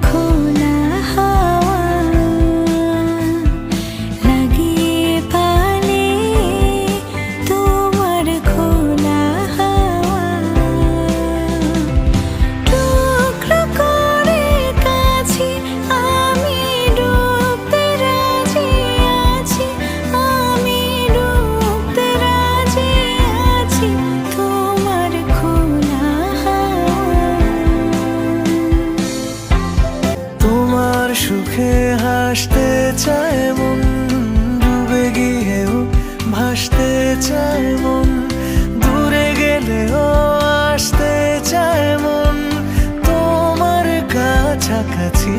খোলা হাওয়া লাগিয়ে পালে, তোমার খোলা হাওয়া টুকরো করে কাছে আমি ডুবতে রাজি আছি, আমি ডুবতে রাজি আছি তোমার খোলা হাওয়া। তোমার সুখে হাসতে চায় মন, ডুবে গিয়েও ভাসতে চায় মন, দূরে গেলেও আসতে চায় মন তোমার কাছাকাছি।